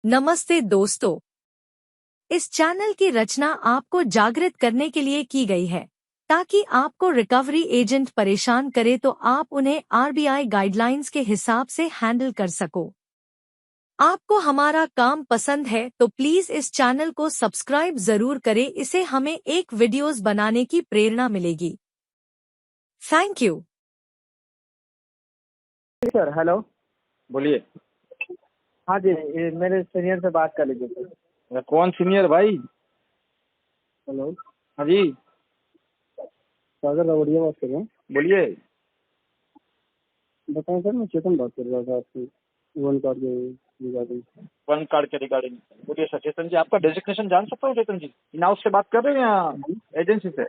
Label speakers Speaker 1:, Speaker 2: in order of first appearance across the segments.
Speaker 1: नमस्ते दोस्तों, इस चैनल की रचना आपको जागृत करने के लिए की गई है ताकि आपको रिकवरी एजेंट परेशान करे तो आप उन्हें आरबीआई गाइडलाइंस के हिसाब से हैंडल कर सको। आपको हमारा काम पसंद है तो प्लीज इस चैनल को सब्सक्राइब जरूर करें, इससे हमें एक वीडियोस बनाने की प्रेरणा मिलेगी। Thank you.
Speaker 2: Sir hello.
Speaker 3: बोलिए।
Speaker 2: हाँ जी, ये मेरे सीनियर से बात कर लीजिए सर।
Speaker 3: कौन सीनियर भाई?
Speaker 2: हेलो,
Speaker 3: हाँ जी
Speaker 2: सागर रावड़िया बात कर रहे हैं।
Speaker 3: बोलिए।
Speaker 2: बताएं सर, मैं चेतन बात कर रहा था आपकी वन कार्ड के रिगार्डिंग।
Speaker 3: वन कार्ड के रिगार्डिंग बोलिए सर। चेतन जी, आपका डेजिग्नेशन जान सकता हूँ? चेतन जी इनाउस से बात कर रहे हैं या एजेंसी से?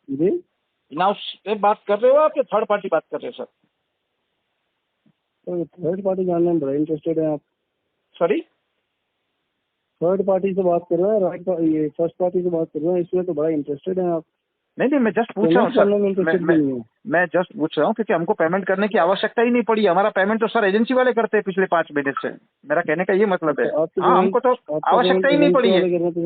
Speaker 2: जी,
Speaker 3: इनाउस से बात कर रहे हो आप या थर्ड पार्टी बात कर रहे हो सर?
Speaker 2: तो थर्ड पार्टी जानने में बड़ा इंटरेस्टेड है आप?
Speaker 3: सॉरी,
Speaker 2: थर्ड पार्टी से बात कर रहे हैं, राइट? ये फर्स्ट पार्टी से बात कर रहे हैं, इसमें तो बड़ा इंटरेस्टेड है आप?
Speaker 3: नहीं, मैं जस्ट पूछ रहा हूँ सर।
Speaker 2: मैं
Speaker 3: मैं जस्ट पूछ रहा हूँ क्योंकि हमको पेमेंट करने की आवश्यकता ही नहीं पड़ी। हमारा पेमेंट तो सर एजेंसी वाले करते हैं पिछले 5 महीने से। मेरा कहने का ये मतलब है। हाँ, हमको तो आवश्यकता ही नहीं पड़ी है।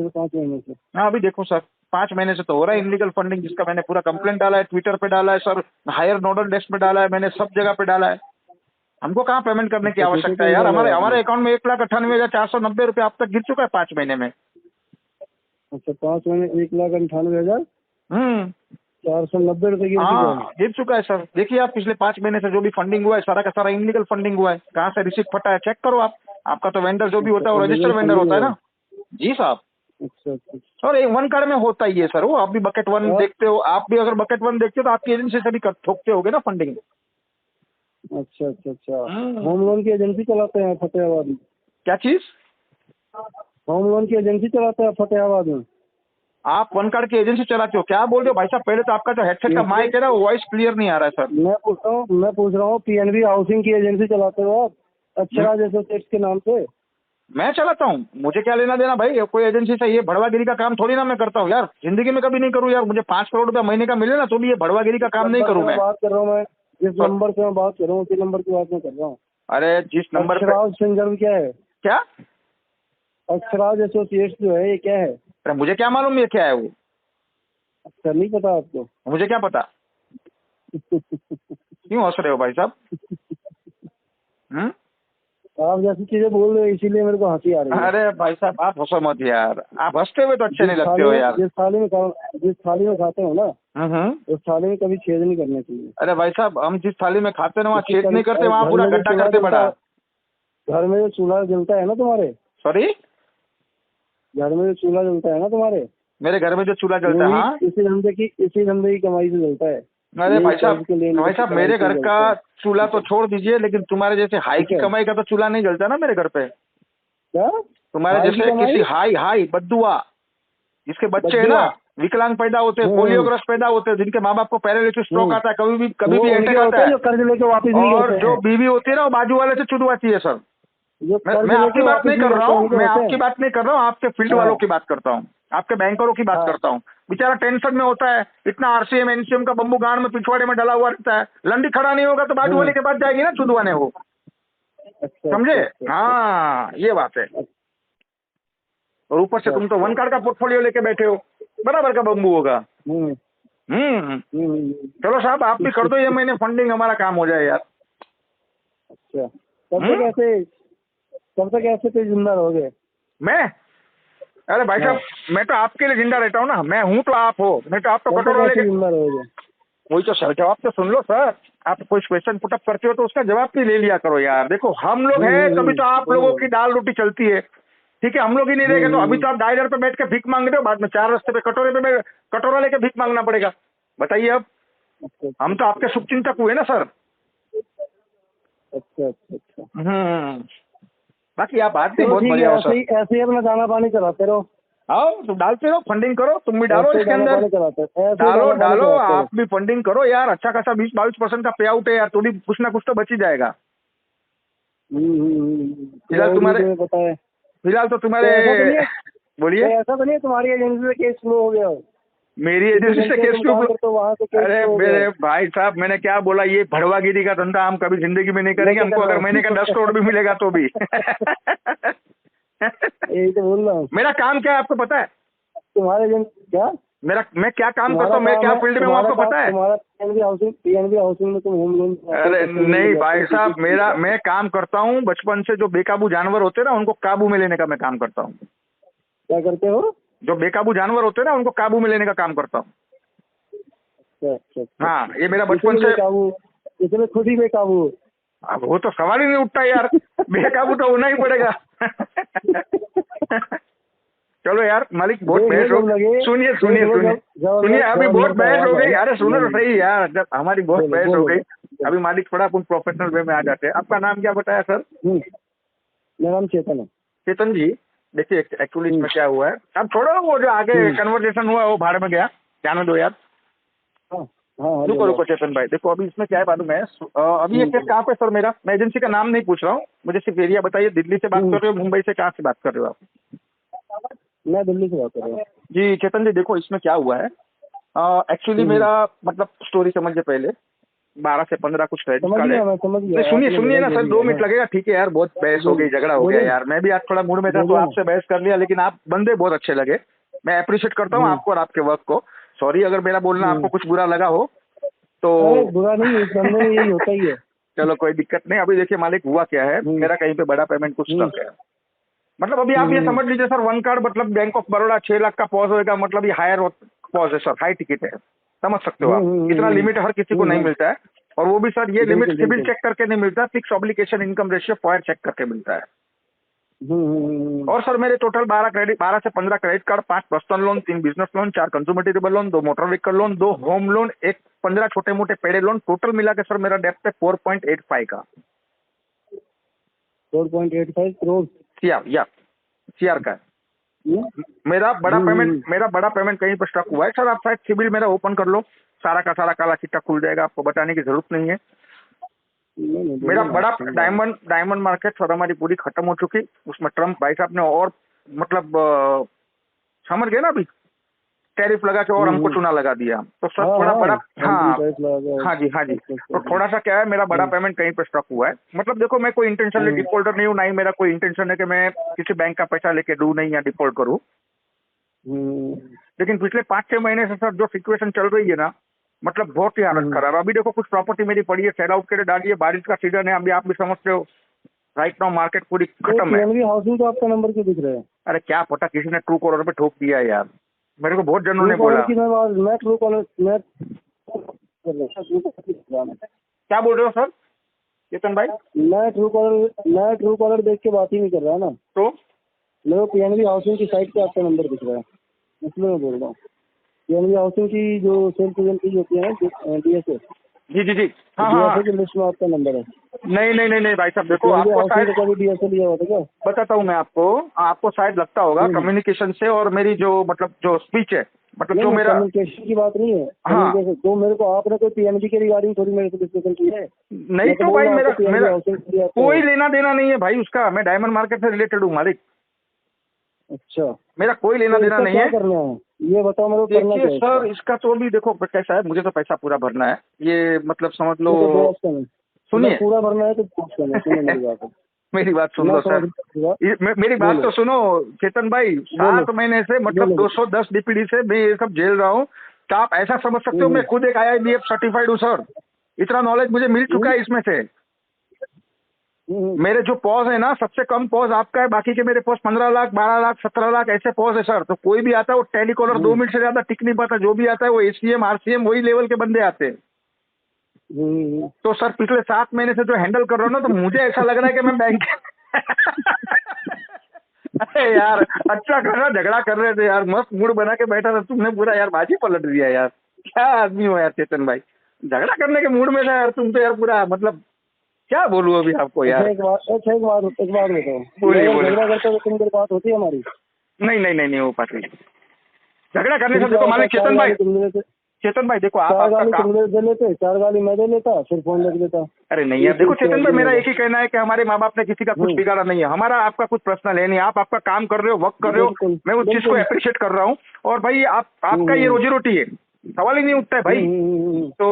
Speaker 2: 5 महीने से।
Speaker 3: हाँ, अभी देखो सर, 5 महीने से तो हो रहा है इनलीगल फंडिंग, जिसका मैंने पूरा कंप्लेंट डाला है, ट्विटर पे डाला है सर, हायर नोडल डेस्क पे डाला है, मैंने सब जगह पे डाला है। हमको कहाँ पेमेंट करने की आवश्यकता है यार? हमारे अकाउंट में 1,98,490 रुपये अब तक गिर चुका है 5 महीने में।
Speaker 2: अच्छा, 5 महीने 1,98,490 रुपये
Speaker 3: गिर चुका है सर। देखिए आप, पिछले 5 महीने से जो भी फंडिंग हुआ है सारा का सारा इनलीगल फंडिंग हुआ है। कहाँ से रिसिप्ट फटा है चेक करो आप। आपका तो वेंडर जो भी होता है वो रजिस्टर वेंडर होता है ना। जी साहब।
Speaker 2: अच्छा।
Speaker 3: और वन कार्ड में होता ही है सर वो। आप भी बकेट वन देखते हो, आप भी अगर बकेट वन देखते हो तो आपकी एजेंसी से भी ठोकते होगे ना फंडिंग।
Speaker 2: अच्छा। होम लोन की एजेंसी चलाते हैं फतेहाबाद में?
Speaker 3: क्या चीज?
Speaker 2: होम लोन की एजेंसी चलाते हैं फतेहाबाद में?
Speaker 3: आप वन कार्ड की एजेंसी चलाते हो? क्या बोल रहे हो भाई साहब? पहले तो आपका जो हेडसेट का माइक है ना, वो वॉइस क्लियर नहीं आ रहा है सर।
Speaker 2: मैं पूछ रहा हूँ पीएनबी हाउसिंग की एजेंसी चलाते हो आप अक्षराज एसोसिएट्स के नाम से?
Speaker 3: मैं चलाता हूँ, मुझे क्या लेना देना भाई कोई एजेंसी से? ये भड़वागिरी का काम थोड़ी ना मैं करता हूँ यार, जिंदगी में कभी नहीं करूँ यार। मुझे 5 करोड़ रुपया महीने का मिले ना तो भी ये भड़वागिरी का काम नहीं करूँ मैं।
Speaker 2: बात कर रहा हूँ मैं, जिस नंबर से मैं बात कर रहा हूँ उसी नंबर की बात मैं कर रहा हूँ।
Speaker 3: अरे जिस नंबर पे
Speaker 2: अक्षराज संजर्व क्या है?
Speaker 3: क्या
Speaker 2: अक्षराज एसोसिएट्स जो है ये क्या है?
Speaker 3: अरे मुझे क्या मालूम ये क्या है वो?
Speaker 2: अच्छा, नहीं पता आपको?
Speaker 3: मुझे क्या पता। क्यों हंस रहे हो भाई साहब?
Speaker 2: आप जैसी चीजें बोल रहे हो इसीलिए मेरे को हंसी आ रही है।
Speaker 3: अरे भाई साहब आप हंसो मत यार, आप हंसते हुए तो अच्छे नहीं लगते हो यार।
Speaker 2: जिस थाली में खाते हो ना उस थाली में कभी छेद नहीं करना चाहिए।
Speaker 3: अरे भाई साहब, हम जिस थाली में खाते हैं वहाँ छेद नहीं करते, वहाँ पूरा गड्ढा करते बड़ा।
Speaker 2: घर में जो चूल्हा जलता है ना तुम्हारे,
Speaker 3: सॉरी,
Speaker 2: घर में जो चूल्हा जलता है ना तुम्हारे,
Speaker 3: मेरे घर में जो चूल्हा जलता है, हाँ,
Speaker 2: इसी धंधे की कमाई से जलता है।
Speaker 3: अरे भाई साहब मेरे घर का चूल्हा तो छोड़ दीजिए, लेकिन तुम्हारे जैसे हाई की कमाई का तो चूल्हा नहीं जलता ना मेरे घर पे।
Speaker 2: क्या?
Speaker 3: तुम्हारे जैसे किसी हाई बद्दुआ, जिसके बच्चे है ना विकलांग पैदा होते हैं, पोलियोग्रस्त पैदा होते हैं, जिनके माँ बाप को पैरालिसिस स्ट्रोक आता है, कभी भी अटैक आता है,
Speaker 2: कर्ज लेके वापस नहीं
Speaker 3: और जो बीवी होती है ना वो बाजू वाले से चुदवाती है सर। मैं आपकी बात नहीं कर रहा हूँ, आपके फील्ड वालों की बात करता हूँ, आपके बैंकरों की बात करता हूँ। बेचारा टेंशन में होता है, इतना आरसीएम एनसीएम का बम्बू गांड में पिछवाड़े में डला हुआ रहता है, लंडी खड़ा नहीं होगा तो बाजू वाले के पास जाएगी ना चुदवाने वो। समझे? हाँ, ये बात है। और ऊपर से तुम तो वन कार्ड का पोर्टफोलियो लेके बैठे हो, बराबर का बम्बू होगा। चलो साहब, आप भी कर दो ये महीने फंडिंग, हमारा काम हो जाए यार।
Speaker 2: अच्छा, कब तक ऐसे जिंदा रहोगे? मैं?
Speaker 3: अरे भाई साहब, मैं तो आपके लिए जिंदा रहता हूँ ना। मैं हूँ तो आप हो, नहीं तो आप तो कटोरा लेके
Speaker 2: जिंदा रहोगे।
Speaker 3: वही तो सर, जवाब तो सुन लो सर। आप कोई क्वेश्चन पुटअप करते हो तो उसका जवाब भी ले लिया करो यार। देखो हम लोग हैं तभी तो आप लोगों की दाल रोटी चलती है, ठीक है? हम लोग ही नहीं रहेंगे तो अभी तो आप डायलर पे बैठ के भीख मांग रहे हो, बाद में 4 रास्ते पे कटोरा लेके भीख मांगना पड़ेगा। बताइए अब। हम तो आपके शुभचिंतक हुए ना सर।
Speaker 2: अच्छा।
Speaker 3: बाकी आप बात नहीं बहुत बढ़िया सर।
Speaker 2: ऐसे ही अपना दाना पानी चलाते रहो।
Speaker 3: आओ तो डालते रहो, फंडिंग करो, तुम भी डालो इसके अंदर, डालो आप भी फंडिंग करो यार। अच्छा खासा 20-22% का पे आउट है यार, तो भी कुछ ना कुछ तो बच ही जाएगा। फिलहाल तो तुम्हारे बोलिए।
Speaker 2: ऐसा तो नहीं तुम्हारी एजेंसी से केस फ्लो हो गया हो?
Speaker 3: मेरी एजेंसी से केस क्यों? अरे मेरे भाई साहब, मैंने क्या बोला? ये भड़वागिरी का धंधा हम कभी जिंदगी में नहीं करेंगे। हमको अगर महीने का 10 करोड़ भी मिलेगा तो भी
Speaker 2: यही तो बोल रहा हूँ।
Speaker 3: मेरा काम क्या है आपको पता है?
Speaker 2: तुम्हारे एजेंट क्या?
Speaker 3: मैं क्या काम करता हूँ, मैं क्या फील्ड में हूँ आपको पता है?
Speaker 2: तुम्हारा पीएनबी हाउसिंग में तुम होम लोन।
Speaker 3: अरे नहीं भाई साहब, मैं काम करता हूँ बचपन से, जो बेकाबू जानवर होते हैं ना उनको काबू में लेने का मैं काम करता हूँ।
Speaker 2: क्या करते हो?
Speaker 3: जो बेकाबू जानवर होते हैं ना उनको काबू में लेने का काम करता हूँ।
Speaker 2: अच्छा।
Speaker 3: हाँ, ये मेरा बचपन से।
Speaker 2: इसमें खुद ही बेकाबू।
Speaker 3: अब वो तो सवाल ही नहीं उठता यार, बेकाबू तो होना ही पड़ेगा। चलो यार मालिक, बहुत बहस हो गई। सुनिए अभी बहुत बहस हो गई। अरे सुनो तो सही यार, जब हमारी बहुत बहस हो गई अभी मालिक, थोड़ा अपन प्रोफेशनल वे में आ जाते हैं। आपका नाम क्या बताया सर?
Speaker 2: मेरा नाम चेतन है।
Speaker 3: चेतन जी, देखिए एक्चुअली इसमें क्या हुआ है, अब छोड़ो वो जो आगे कन्वर्सेशन हुआ वो भाड़ में गया, जाने दो यार। रुको चेतन भाई, देखो अभी इसमें क्या है मालूम है, अभी ये केस कहाँ पे सर मेरा, मैं एजेंसी का नाम नहीं पूछ रहा हूँ, मुझे सिर्फ एरिया बताइए। दिल्ली से बात कर रहे हो, मुंबई से, कहाँ से बात कर रहे हो आप?
Speaker 2: मैं दिल्ली से बात कर रहा हूँ।
Speaker 3: जी चेतन जी, देखो इसमें क्या हुआ है, एक्चुअली मेरा मतलब स्टोरी समझिए पहले। 12 से 15 कुछ क्रेडिट कार्ड है। सुनिए ना सर, 2 मिनट लगेगा, ठीक है यार, बहुत बहस हो गई, झगड़ा हो गया यार, मैं भी आज थोड़ा मूड में था तो आपसे बहस कर लिया, लेकिन आप बंदे बहुत अच्छे लगे, मैं अप्रिशिएट करता हूँ आपको और आपके वर्क को। सॉरी अगर मेरा बोलना आपको कुछ बुरा लगा हो तो।
Speaker 2: बुरा नहीं है, इस बंदे में यही होता ही है।
Speaker 3: चलो कोई दिक्कत नहीं। अभी देखिए मालिक, हुआ क्या है, मेरा कहीं पे बड़ा पेमेंट कुछ स्टक है। मतलब अभी आप ये समझ लीजिए सर, 1 कार्ड मतलब बैंक ऑफ बड़ौदा 6 लाख का पॉज होएगा, मतलब ये हायर पॉज है सर, हाई टिकट है, समझ सकते हो आप। इतना लिमिट हर किसी को नहीं मिलता है, और वो भी सर ये लिमिट सिविल चेक करके नहीं मिलता, fix obligation income ratio FOIR check करके मिलता है। और सर मेरे टोटल 12 से 15 credit card, 5 personal loan, 3 business loan, 4 consumer durable loan, 2 motor vehicle loan, 2 home loan, 15 छोटे मोटे पेड़े लोन, टोटल मिला के सर मेरा डेप्थ है 4.85 का।
Speaker 2: 4.85 करोड़
Speaker 3: सीआर का है। मेरा बड़ा पेमेंट कहीं पर स्टक हुआ है सर। आप शायद सिबिल मेरा ओपन कर लो, सारा का सारा काला चिट्टा खुल जाएगा, आपको बताने की जरूरत नहीं है। मेरा बड़ा डायमंड मार्केट सर हमारी पूरी खत्म हो चुकी, उसमें ट्रम्प भाई साहब ने और मतलब समझ गए ना, अभी टैरिफ लगा के और हमको चुना लगा दिया, तो सर थोड़ा बड़ा। हाँ जी। तो थोड़ा सा क्या है, मेरा बड़ा पेमेंट कहीं पे स्टक हुआ है। मतलब देखो, मैं कोई इंटेंशनली डिफॉल्टर नहीं हूँ, ना ही मेरा कोई इंटेंशन है कि मैं किसी बैंक का पैसा लेके डू नहीं या डिफॉल्ट करूँ। लेकिन पिछले 5-6 महीने से सर जो सिचुएशन चल रही है ना, मतलब बहुत ही हालत खराब। अभी देखो कुछ प्रॉपर्टी मेरी पड़ी है, सेल आउट के लिए डाली है, बारिश का सीजन है, अभी आप भी समझते हो, राइट नाउ मार्केट पूरी खत्म है।
Speaker 2: हाउसिंग तो आपका नंबर क्यों दिख रहा है?
Speaker 3: अरे क्या पता, किसी ने ट्रू कॉलर पे ठोक दिया है यार, मेरे को बहुत जनों ने बोला।
Speaker 2: मैं ट्रू कॉलर
Speaker 3: क्या बोल रहे हो सर चेतन भाई?
Speaker 2: मैं ट्रू कॉलर देख के बात ही नहीं कर रहा ना,
Speaker 3: तो
Speaker 2: मेरे को पीएनबी हाउसिंग की साइट पे आपका नंबर दिख रहा है, इसलिए मैं बोल रहा हूँ। पीएनबी हाउसिंग की जो सेल्स एजेंसी होती है ना, डीएसए। जी हाँ, की लिस्ट में आपका नंबर है।
Speaker 3: नहीं भाई साहब, देखो आपको शायद
Speaker 2: कभी डीएसए लिया हुआ था क्या?
Speaker 3: बताता हूँ मैं आपको शायद लगता होगा कम्युनिकेशन से, और मेरी जो मतलब जो स्पीच है, मतलब जो मेरा
Speaker 2: कम्युनिकेशन की बात नहीं है। हाँ, तो मेरे को आपने कोई पीएनबी के रिगार्डिंग थोड़ी मेरे से डिस्कशन की है?
Speaker 3: नहीं तो भाई मेरा कोई लेना देना नहीं है भाई उसका, मैं डायमंड मार्केट से रिलेटेड हूँ मालिक।
Speaker 2: अच्छा,
Speaker 3: मेरा कोई लेना देना नहीं है।
Speaker 2: करना है ये बताओ मेरे को।
Speaker 3: देखिए सर, इसका तो भी देखो कैसा है, मुझे तो पैसा पूरा भरना है, ये मतलब समझ लो। सुनिए,
Speaker 2: पूरा भरना है तो
Speaker 3: मेरी बात सुन लो सर, मेरी बात तो सुनो चेतन भाई। 7 महीने से मतलब 210 डीपीडी से मैं ये सब झेल रहा हूँ, तो आप ऐसा समझ सकते हो मैं खुद एक IIBF सर्टिफाइड हूँ सर, इतना नॉलेज मुझे मिल चुका है इसमें से। मेरे जो पॉज है ना, सबसे कम पॉज आपका है, बाकी के मेरे पॉज 15 लाख, 12 लाख, 17 लाख ऐसे पॉज है सर। तो कोई भी आता है वो टेलीकॉलर 2 मिनट से ज्यादा टिक नहीं पाता, जो भी आता है वो ACM RCM वही लेवल के बंदे आते हैं। तो सर पिछले 7 महीने से जो हैंडल कर रहा हूँ ना, तो मुझे ऐसा लग रहा है कि मैं बैंक अरे यार अच्छा कर रहा, झगड़ा कर रहे थे यार, मस्त मूड बना के बैठा था, तुमने पूरा यार बाजी पलट दिया यार। क्या आदमी हो यार चेतन भाई, झगड़ा करने के मूड में था यार तुम तो यार पूरा, मतलब क्या बोलूं अभी आपको यार।
Speaker 2: एक बात बताओ,
Speaker 3: बोलिए।
Speaker 2: झगड़ा करते हुए तुम बात होती है हमारी?
Speaker 3: नहीं हो पाती झगड़ा करने से। देखो मालिक चेतन भाई देखो, आप
Speaker 2: 4 गाली मैं दे लेता, फिर फोन रख देता।
Speaker 3: अरे नहीं यार, देखो चेतन भाई, मेरा एक ही कहना है कि हमारे माँ बाप ने किसी का कुछ बिगाड़ा नहीं है, हमारा आपका कुछ पर्सनल है नहीं, आप आपका काम कर रहे हो, वर्क कर रहे हो, मैं उस चीज को अप्रिशिएट कर रहा हूँ। और भाई आपका ये रोजी रोटी है, सवाल ही नहीं उठता है भाई। तो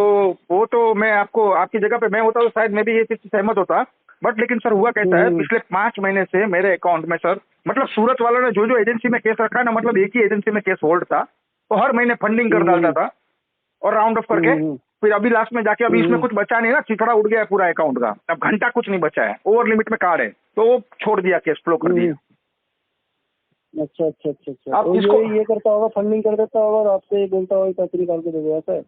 Speaker 3: वो तो मैं आपकी जगह पे मैं होता तो शायद मैं भी ये चीज सहमत होता, बट लेकिन सर हुआ कैसा है, पिछले 5 महीने से मेरे अकाउंट में सर मतलब सूरत वालों ने जो जो एजेंसी में केस रखा है ना, मतलब एक ही एजेंसी में केस होल्ड था, तो हर महीने फंडिंग कर डालता था और राउंड ऑफ करके फिर अभी लास्ट में जाके अभी इसमें कुछ बचा नहीं ना, चिथड़ा उड़ गया है पूरा अकाउंट का, अब घंटा कुछ नहीं बचा है, ओवर लिमिट में कार्ड है, तो वो छोड़ दिया, केस फ्लो कर दिया।
Speaker 2: अच्छा अच्छा अच्छा अच्छा।
Speaker 3: आप
Speaker 2: तो
Speaker 3: इसको
Speaker 2: ये करता होगा, फंडिंग कर देता होगा और आपसे बोलता होगा पैसे निकाल के दे दो, ऐसा है?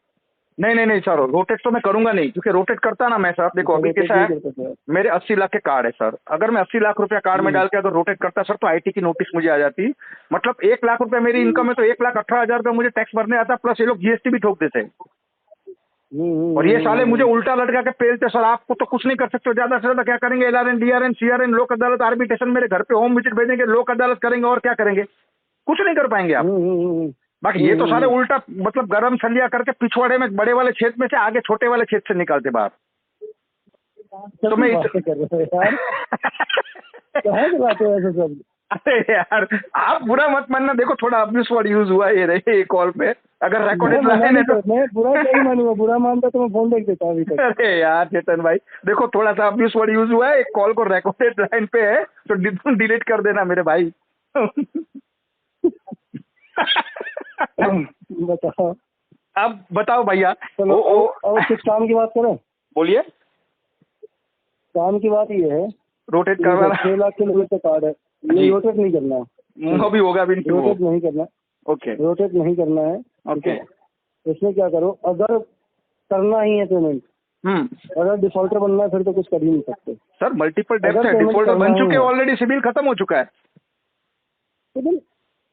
Speaker 3: नहीं नहीं नहीं सर, रोटेट तो मैं करूंगा नहीं, क्योंकि रोटेट करता ना मैं सर, देखो अभी कैसा है, मेरे 80 लाख के कार्ड है सर, अगर मैं 80 लाख रुपया कार्ड में डाल के अगर रोटेट करता सर, तो आईटी की नोटिस मुझे आ जाती। मतलब 1 लाख रुपया मेरी इनकम है, तो 1,18,000 रुपया मुझे टैक्स भरने आता, प्लस ये लोग जीएसटी भी ठोक देते हैं। और ये साले मुझे उल्टा लटका के पेलते सर, आपको तो कुछ नहीं कर सकते हो, ज्यादा से ज्यादा क्या करेंगे, एलआरएन, डीआरएन, सीआरएन, लोक अदालत, आर्बिट्रेशन, मेरे घर पे होम विजिट भेजेंगे, लोक अदालत करेंगे, और क्या करेंगे, कुछ नहीं कर पाएंगे आप। बाकी ये तो सारे उल्टा मतलब गरम छलिया करके पिछवाड़े में बड़े वाले छेद में से आगे छोटे वाले छेद से निकालते बाहर। तो मैं अरे यार आप बुरा मत मानना, देखो थोड़ा अब्यूज वर्ड यूज हुआ ये रहे कॉल पे, अगर रिकॉर्डेड लाइन है तो
Speaker 2: मैं बुरा नहीं मानूंगा, बुरा मानता तो मैं फोन देख देता अभी तक।
Speaker 3: अरे यार चेतन भाई देखो, थोड़ा सा अब्यूज वर्ड यूज हुआ है, एक कॉल को रिकॉर्डेड लाइन पे है तो डिलीट कर देना मेरे भाई।
Speaker 2: बताओ,
Speaker 3: अब बताओ भैया।
Speaker 2: चलो और कुछ काम की बात करें।
Speaker 3: बोलिए।
Speaker 2: काम की बात ये है,
Speaker 3: रोटेट करवाना
Speaker 2: 6 लाख के लिमिट का कार्ड है, ये रोटेट नहीं करना है,
Speaker 3: अभी होगा भी नहीं,
Speaker 2: रोटेट नहीं करना।
Speaker 3: ओके,
Speaker 2: रोटेट नहीं करना है।
Speaker 3: ओके,
Speaker 2: इसमें क्या करो, अगर करना ही है पेमेंट, अगर डिफॉल्टर बनना है फिर तो कुछ कर ही नहीं सकते
Speaker 3: सर। मल्टीपल डेप्ट है, डिफॉल्टर बन चुके हैं ऑलरेडी, सिबिल खत्म हो चुका है।
Speaker 2: सिबिल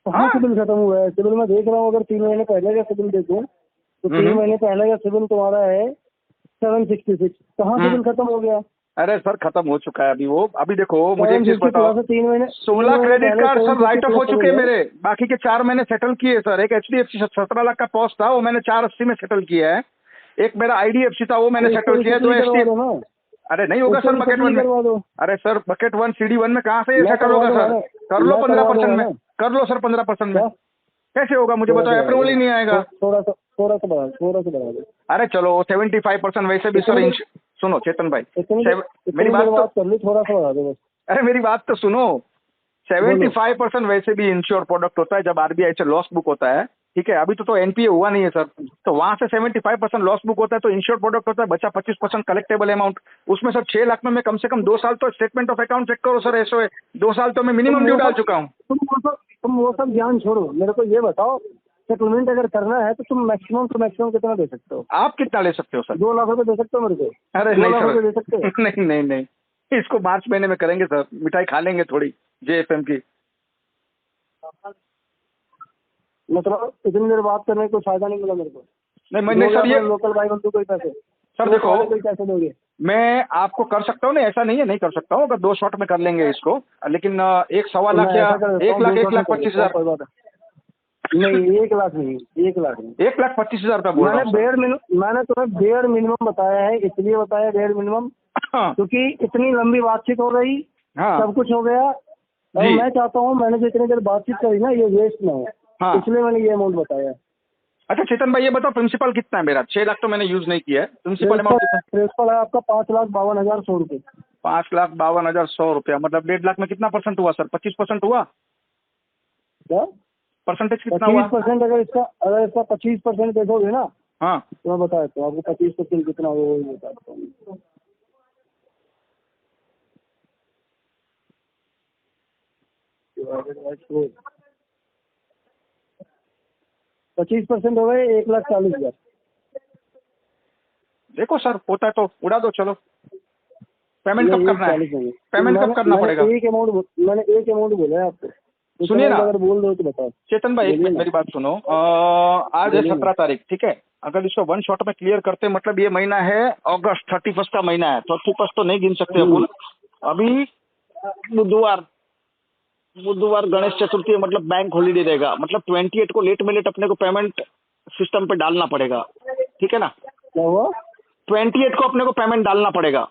Speaker 2: कहाँ सिबिल खत्म हुआ है? सिबिल मैं देख रहा हूँ, अगर 3 महीने पहले का सिबिल देखूँ तो 3 महीने पहले का सिबिल तुम्हारा है 766। कहाँ सिबिल खत्म हो गया?
Speaker 3: अरे सर खत्म हो चुका है अभी वो। अभी देखो मुझे एक चीज बताओ,
Speaker 2: 3 महीने
Speaker 3: 16 credit card sir right of हो चुके हैं मेरे, बाकी के 4 मैंने सेटल किए सर। एक HDFC 17 लाख का पॉस था, वो मैंने 480 में सेटल किया है। एक मेरा IDFC था, वो मैंने सेटल किया है। 2 HDFC। अरे नहीं होगा सर बकेट 1 में। अरे सर बकेट 1 CD1 में कहाँ से ये सेटल होगा सर? कर लो 15% में, कर लो सर 15% में। कैसे होगा मुझे बताओ, अप्रूवल ही नहीं आएगा।
Speaker 2: थोड़ा सा बढ़ा दो।
Speaker 3: अरे चलो 75% वैसे भी सर। सुनो चेतन भाई, मेरी बात
Speaker 2: कर ली, थोड़ा सा बढ़ा दो बस।
Speaker 3: अरे मेरी बात तो सुनो, 75% वैसे भी इंश्योर प्रोडक्ट होता है जब RBI से लॉस बुक होता है, ठीक है। अभी तो NPA हुआ नहीं है सर, तो वहां से 75% लॉस बुक होता है, तो इंश्योर प्रोडक्ट होता है। बचा 25% कलेक्टेबल अमाउंट, उसमें सर 6 लाख में मैं कम से कम 2 साल तो स्टेटमेंट ऑफ अकाउंट चेक करो सर। SOA 2 साल तो मैं मिनिमम ड्यू डाल चुका हूँ।
Speaker 2: तुम वो सब ज्ञान छोड़ो, मेरे को ये बताओ, सेटलमेंट अगर करना है तो तुम मैक्सिमम टू मैक्सिमम कितना दे सकते हो?
Speaker 3: आप कितना ले सकते हो सर?
Speaker 2: 2 लाख रुपए दे सकते हो मेरे को?
Speaker 3: अरे
Speaker 2: 2
Speaker 3: नहीं
Speaker 2: लाख
Speaker 3: सर,
Speaker 2: रुपए दे सकते हो?
Speaker 3: नहीं नहीं नहीं, इसको मार्च महीने में करेंगे सर, मिठाई खा लेंगे थोड़ी JFM की।
Speaker 2: मतलब इतनी देर बात करने को फायदा नहीं मिला मेरे को।
Speaker 3: नहीं सर, ये
Speaker 2: लोकल भाई बंधु कोई पैसे
Speaker 3: सर देखो,
Speaker 2: कोई पैसे दोगे?
Speaker 3: मैं आपको कर सकता हूँ, नहीं ऐसा नहीं है, नहीं कर सकता हूँ, अगर 2 शॉट में कर लेंगे इसको, लेकिन 1.25 लाख या 1,25,000
Speaker 2: नहीं, 1 लाख नहीं, 1 लाख नहीं,
Speaker 3: 1,25,000 का बोल रहा हूँ।
Speaker 2: मैंने तुम्हें बेयर मिनिमम बताया है, इसलिए बताया बेयर मिनिमम क्योंकि इतनी लंबी बातचीत हो रही, सब कुछ हो गया, और मैं चाहता हूँ मैंने जितनी देर बातचीत करी ना ये वेस्ट ना हो, इसलिए मैंने ये अमाउंट बताया।
Speaker 3: अच्छा चेतन भाई ये बताओ, प्रिंसिपल कितना है मेरा? 6 लाख तो मैंने यूज नहीं किया है, प्रिंसिपल अमाउंट कितना?
Speaker 2: प्रिंसिपल है आपका 5,52,100 रुपये।
Speaker 3: 5,52,100 रुपया, मतलब 1.5 लाख में कितना % हुआ सर? 25% हुआ?
Speaker 2: क्या
Speaker 3: परसेंटेज कितना हुआ?
Speaker 2: 25%। अगर इसका 25% देखोगे ना, तो मैं बता देता हूँ आपको 25% कितना हो, वो बता देता हूँ। Divided by 25% हो गए 1,40,000।
Speaker 3: देखो सर होता है तो उड़ा दो, चलो। पेमेंट कब करना है? पेमेंट कब करना पड़ेगा?
Speaker 2: मैंने एक अमाउंट बोला है आपको,
Speaker 3: सुनिए ना,
Speaker 2: अगर बोल दो तो बताओ।
Speaker 3: चेतन भाई मेरी बात सुनो, आज है 17 तारीख, ठीक है। अगर इसको 1 शॉट में क्लियर करते, मतलब ये महीना है अगस्त, 31 का महीना है, 31 तो नहीं गिन सकते अपन अभी। बुधवार गणेश चतुर्थी है, मतलब बैंक हॉलीडे रहेगा, मतलब 28 को लेट में लेट अपने को पेमेंट सिस्टम पे डालना पड़ेगा, ठीक है ना?
Speaker 2: क्या हुआ?
Speaker 3: 28 को अपने को पेमेंट डालना पड़ेगा,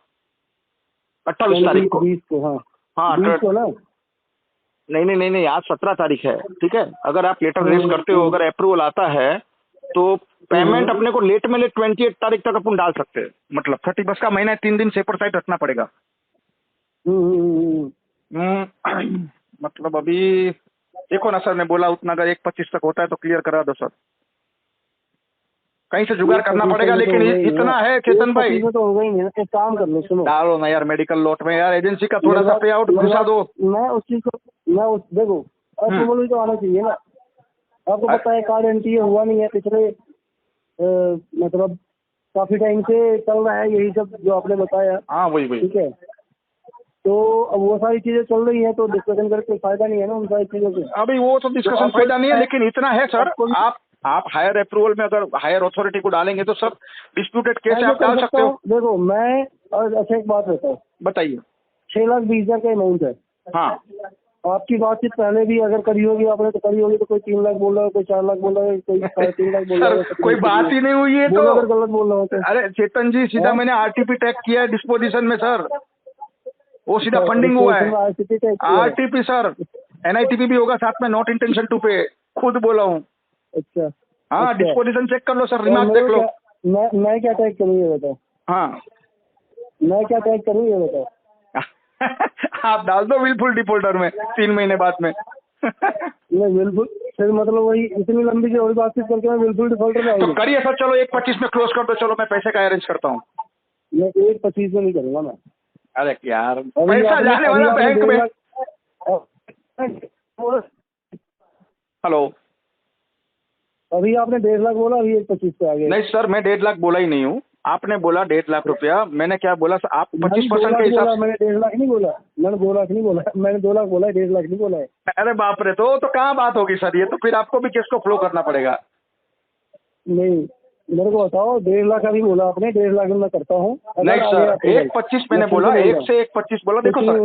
Speaker 3: 28 तारीख को।
Speaker 2: 20 को?
Speaker 3: हाँ
Speaker 2: 20 को ना?
Speaker 3: नहीं, आज 17 तारीख है, ठीक है। अगर आप लेटर रेज करते हो, अगर अप्रूवल आता है तो पेमेंट अपने को लेट में लेट 28 तारीख तक अपन डाल सकते हैं, मतलब 31 का महीना है, 3 दिन सेपर साइड रखना पड़ेगा। मतलब मतलब अभी देखो ना सर, मैं बोला उतना अगर 1.25 तक होता है तो क्लियर करा दो सर, कहीं से जुगाड़ करना पड़ेगा, लेकिन इतना है चेतन भाई
Speaker 2: तो होगा ही नहीं ना। एक काम कर लो, सुनो,
Speaker 3: डालो ना यार मेडिकल लॉट में यार, एजेंसी का थोड़ा सा पे आउट घुसा दो।
Speaker 2: मैं उस चीज को, मैं उस देखो अप्रूवल भी तो आना चाहिए ना। आपको पता है कार्ड एंट्री हुआ नहीं है पिछले मतलब काफी टाइम से चल रहा है यही सब जो आपने बताया।
Speaker 3: हाँ वही वही,
Speaker 2: ठीक है, तो अब वो सारी चीजें चल रही हैं तो डिस्कशन करके फायदा नहीं है ना उन सारी चीजों से।
Speaker 3: अभी वो तो डिस्कशन फायदा नहीं है, लेकिन इतना है सर, आप हायर अप्रूवल में अगर हायर अथॉरिटी को डालेंगे तो सब डिस्प्यूटेड केस आप डाल सकते हो।
Speaker 2: देखो मैं अच्छा एक बात बताओ, बताइए। 6,20,000 का अमाउंट है।
Speaker 3: हाँ,
Speaker 2: आपकी बातचीत पहले भी अगर करी होगी आपने तो करी होगी, तो कोई 3 लाख बोल रहा है, कोई 4 लाख बोल रहा है, कोई 3.5 लाख बोल रहा है,
Speaker 3: कोई बात ही नहीं हुई है तो
Speaker 2: अगर गलत बोल रहा हो।
Speaker 3: अरे चेतन जी, सीधा मैंने आरटीपी टैग किया है डिस्पोजिशन में सर, वो सीधा फंडिंग हुआ है। आरटीपी सर, एनआईटीपी भी होगा साथ में, नॉट इंटेंशन टू पे, खुद बोला हूँ।
Speaker 2: अच्छा
Speaker 3: हाँ, डिस्पोजिशन चेक कर लो सर, रिमार्क देख लो।
Speaker 2: मैं क्या टैग करूँ ये बताओ?
Speaker 3: हाँ
Speaker 2: मैं क्या टैग करूँ ये बताओ?
Speaker 3: आप डाल दो विलफुल डिफॉल्टर में 3 महीने बाद में।
Speaker 2: नहीं विलफुल, फिर मतलब वही इतनी लंबी की और बातचीत करके मैं विलफुल डिफॉल्टर में
Speaker 3: तो करिए सर, चलो 1.25 में क्लोज कर दो, चलो मैं पैसे का अरेंज करता हूँ।
Speaker 2: मैं 1.25 में नहीं करूँगा मैं।
Speaker 3: अरे यार पैसा जाने वाला बैंक में। हेलो,
Speaker 2: अभी आपने 1.5 लाख बोला, अभी 1.25 पे आ गया।
Speaker 3: नहीं सर, मैं 1.5 लाख बोला ही नहीं हूँ, आपने बोला 1.5 लाख रुपया, मैंने क्या बोला सर, आप 25% के हिसाब से।
Speaker 2: मैंने 1.5 लाख नहीं बोला, मैंने 2 लाख नहीं बोला, मैंने 2 लाख बोला है, 1.5 लाख नहीं बोला है।
Speaker 3: अरे बाप रे, तो कहाँ बात होगी सर, ये तो फिर आपको भी केस को फ्लो करना पड़ेगा।
Speaker 2: नहीं मेरे को बताओ, 1.5 लाख अभी बोला आपने, 1.5 लाख में मैं करता हूँ।
Speaker 3: नहीं सर, 1.25 मैंने बोला, 1 से 1.25 बोला। देखो सर,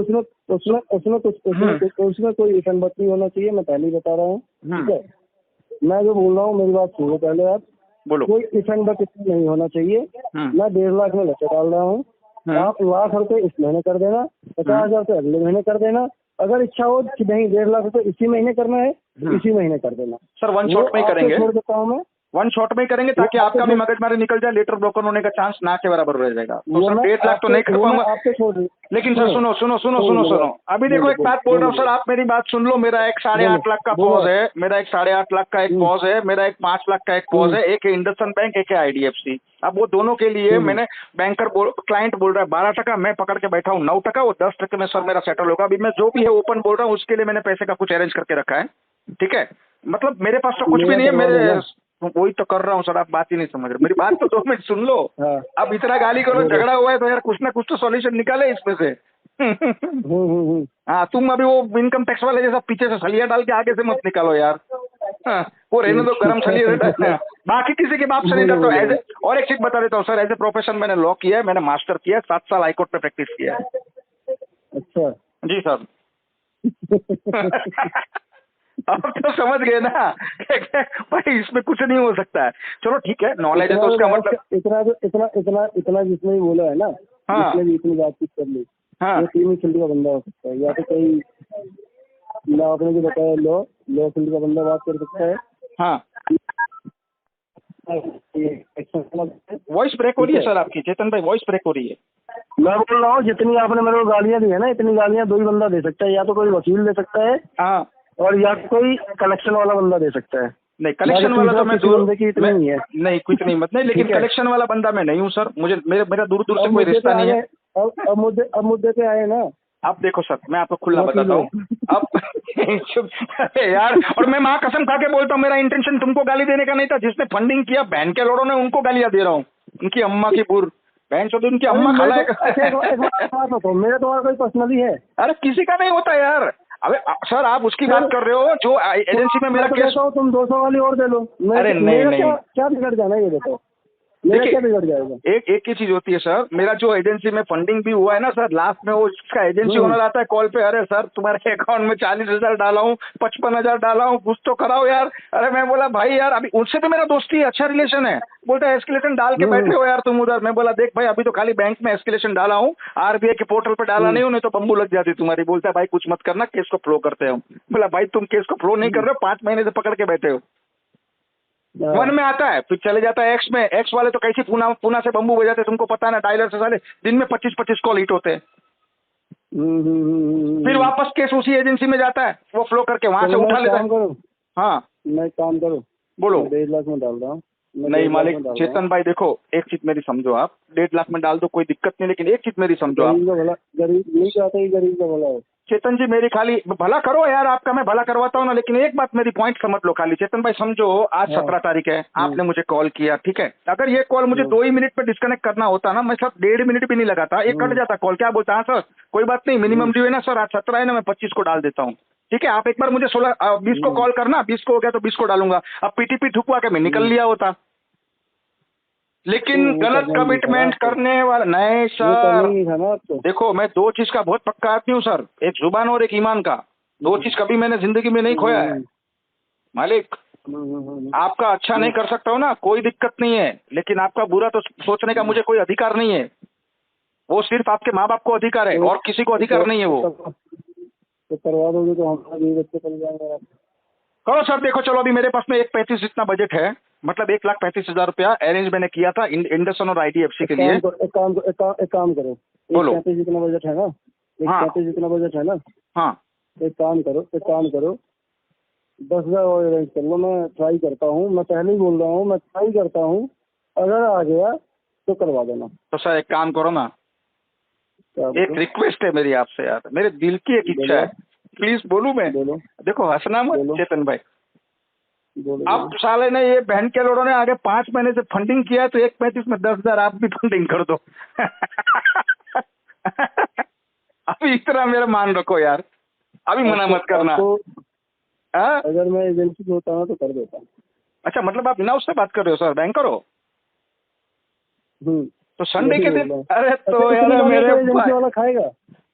Speaker 2: उसमें कोई रिफंड नहीं होना चाहिए, मैं पहले ही बता रहा हूँ। ठीक है, मैं जो बोल रहा हूँ मेरी बात सुनो पहले आप।
Speaker 3: बोलो।
Speaker 2: कोई रिफंड नहीं होना चाहिए। मैं 1.5 लाख में लक्ष्य डाल रहा हूँ, आप लाख रुपए इस महीने कर देना, 50,000 रुपये अगले महीने कर देना। अगर इच्छा हो कि नहीं 1.5 लाख रुपए इसी महीने करना है, इसी महीने कर देना
Speaker 3: सर। वन शॉट में ही करेंगे,
Speaker 2: छोड़ देता हूँ मैं,
Speaker 3: वन शॉट में ही करेंगे, ताकि आपका भी मगजमारी निकल जाए, लेटर ब्रोकन होने का चांस ना के बराबर रह जाएगा। तो सर 1.5 लाख तो नहीं कर पाऊंगा, लेकिन सर सुनो सुनो सुनो सुनो सुनो, अभी देखो एक बात बोल रहा हूँ सर, आप मेरी बात सुन लो। मेरा एक 8.5 लाख का पॉज है, मेरा एक 8.5 लाख का एक पॉज है, मेरा एक 5 लाख का एक पॉज है, एक है इंडसइंड बैंक, एक है आईडीएफसी। अब वो दोनों के लिए मैंने बैंकर क्लाइंट बोल रहा है 12%, मैं पकड़ के बैठा हूँ 9%, वो 10% में सर मेरा सेटल होगा। अभी मैं जो भी है ओपन बोल रहा हूँ, उसके लिए मैंने पैसे का कुछ अरेंज करके रखा है। ठीक है, मतलब मेरे पास तो कुछ भी नहीं है, मेरे वही तो कर रहा हूँ सर, आप बात ही नहीं समझ रहे। मेरी बात तो 2 मिनट सुन लो। अब इतना गाली करो, झगड़ा हुआ है तो यार कुछ ना कुछ तो सॉल्यूशन निकाले इसमें से। हाँ, तुम अभी वो इनकम टैक्स वाले जैसा पीछे से सलिया डाल के आगे से मत निकालो यार। वो रहने दो, गरम सलिया रहता। बाकी किसी के बाप से नहीं करता। एज और एक चीज बता देता हूँ सर, एज ए प्रोफेशन मैंने लॉ किया है, मैंने मास्टर किया है, 7 साल हाईकोर्ट में प्रैक्टिस किया है।
Speaker 2: अच्छा
Speaker 3: जी सर। अब तो समझ गए ना भाई, इसमें कुछ नहीं हो सकता है। चलो ठीक है, नॉलेज है तो उसका मतलब
Speaker 2: इतना जिसने भी बोला है ना, जिसने भी इतनी बातचीत कर ली, वो 3 फील्ड का बंदा हो सकता है, या तो कोई आपने जो बताया लॉ फील्ड का बंदा बात कर सकता है। हाँ,
Speaker 3: वॉइस ब्रेक हो रही है सर आपकी, चेतन भाई वॉइस ब्रेक हो रही है।
Speaker 2: मैं बोल रहा हूँ जितनी आपने मेरे को गालियाँ दी है ना, इतनी गालियाँ 2 ही बंदा दे सकता है, या तो कोई वकील दे सकता है, हाँ, और या कोई कलेक्शन वाला बंदा दे सकता है।
Speaker 3: नहीं, कलेक्शन वाला तो मैं दूर
Speaker 2: बंदे की इतनी नहीं है।
Speaker 3: नहीं, कुछ नहीं मत नहीं, लेकिन कलेक्शन वाला बंदा मैं नहीं हूँ सर, मुझे मेरा दूर दूर से कोई रिश्ता नहीं है।
Speaker 2: अब मुद्दे पे आए ना।
Speaker 3: अब देखो सर, मैं आपको खुला बताता हूँ अब यार, और मैं माँ कसम खा के बोलता हूँ, मेरा इंटेंशन तुमको गाली देने का नहीं था। जिसने फंडिंग किया बहन के लोड़ों ने, उनको गालियाँ दे रहा हूँ, उनकी अम्मा की बुर बहन चो, उनकी अम्मा खाला है।
Speaker 2: मेरा तो कोई पर्सनली है?
Speaker 3: अरे किसी का नहीं होता यार। अबे सर, आप उसकी बात कर रहे हो जो एजेंसी में मेरा केस।
Speaker 2: तुम 200 वाली और दे लो।
Speaker 3: अरे नहीं,
Speaker 2: क्या बिगड़ जाना ये देखो, मेरा क्या बिगड़ जाएगा? एक
Speaker 3: ही चीज होती है सर, मेरा जो एजेंसी में फंडिंग भी हुआ है ना सर, लास्ट में वो इसका एजेंसी ओनर आता है कॉल पे, अरे सर तुम्हारे अकाउंट में 40,000 डाला हूँ, 55,000 डाला हूँ, कुछ तो कराओ यार। अरे मैं बोला भाई यार, अभी उनसे तो मेरा दोस्ती है, अच्छा रिलेशन है। बोलता है एस्केलेशन डाल के बैठे हो यार तुम उधर। मैं बोला देख भाई, अभी तो खाली बैंक में एस्केलेशन डाला हूँ, आरबीआई के पोर्टल पे डाला नहीं हूँ, नहीं तो बम्बू लग जाती तुम्हारी। बोलता है भाई कुछ मत करना, केस को फ्लो करते हो। बोला भाई तुम केस को फ्लो नहीं कर रहे हो, 5 महीने से पकड़ के बैठे हो। 1 में आता है, फिर चले जाता है X में। X वाले तो कैसे पुना से बम्बू बजाते, तुमको पता है ना, डायलर से साले दिन में 25-25 कॉल हिट होते हैं। फिर वापस केस उसी एजेंसी में जाता है, वो फ्लो करके वहां से उठा लेता है। हाँ
Speaker 2: मैं काम करो,
Speaker 3: बोलो।
Speaker 2: 1.5 लाख में डाल रहा हूँ।
Speaker 3: नहीं मालिक चेतन भाई देखो, एक चीज मेरी समझो, आप 1.5 लाख में डाल दो कोई दिक्कत नहीं, लेकिन एक चीज मेरी समझो आप।
Speaker 2: गरीब नहीं चाहता ही गरीब का भला हो।
Speaker 3: चेतन जी मेरी खाली भला करो यार, आपका मैं भला करवाता हूँ ना, लेकिन एक बात मेरी पॉइंट समझ लो खाली। चेतन भाई समझो, आज 17 तारीख है, आपने मुझे कॉल किया, ठीक है। अगर ये कॉल मुझे 2 ही मिनट पे डिस्कनेक्ट करना होता ना, मैं सब 1.5 मिनट भी नहीं लगाता, एक कट जाता कॉल। क्या बोलता है सर, कोई बात नहीं, मिनिमम ड्यू है ना सर, आज 17 है ना, मैं 25 को डाल देता हूँ, ठीक है। आप एक बार मुझे 20 को कॉल करना, 20 को हो गया तो 20 को डालूंगा। अब पीटीपी ठुकवा के मैं निकल लिया होता, लेकिन गलत कमिटमेंट करने वाला नहीं सर। देखो मैं 2 चीज का बहुत पक्का आदमी हूँ सर, एक जुबान और एक ईमान का। 2 चीज कभी मैंने जिंदगी में नहीं खोया है मालिक। आपका अच्छा नहीं कर सकता हूँ ना, कोई दिक्कत नहीं है, लेकिन आपका बुरा तो सोचने का मुझे कोई अधिकार नहीं है। वो सिर्फ आपके माँ बाप को अधिकार है और किसी को अधिकार नहीं है। वो
Speaker 2: तो करवा दोगे तो हम बच्चे चल जाएंगे।
Speaker 3: करो सर, देखो चलो अभी मेरे पास में 1.35 इतना बजट है, मतलब 1,35,000 रुपया अरेंज मैंने किया था इंडसन और IDFC के लिए।
Speaker 2: एक काम करो, 1.35 जितना बजट है ना, 1.35 जितना बजट है ना,
Speaker 3: हाँ
Speaker 2: एक काम करो 10,000 और अरेंज कर लो। मैं ट्राई करता हूँ, मैं पहले ही बोल रहा हूँ, मैं ट्राई करता हूँ, अगर आ गया तो करवा देना।
Speaker 3: तो सर एक काम करो ना, एक रिक्वेस्ट है मेरी आपसे यार, मेरे दिल की एक इच्छा है, प्लीज बोलूं मैं?
Speaker 2: बोलो।
Speaker 3: देखो हंसना मत चेतन भाई।
Speaker 2: बोलो।
Speaker 3: अब साले ने ये बहन के लोगों ने आगे 5 महीने से फंडिंग किया, तो 1.35 में 10,000 आप भी फंडिंग कर दो। अभी इतना मेरा मान रखो यार, अभी मना मत करना।
Speaker 2: अगर मैं एजेंसी होता हूँ तो कर देता।
Speaker 3: अच्छा मतलब आप बिना उससे बात कर रहे हो सर, बैंकर हो? तो संडे के दिन, अरे तो यार मेरे
Speaker 2: एजेंसी वाला खाएगा?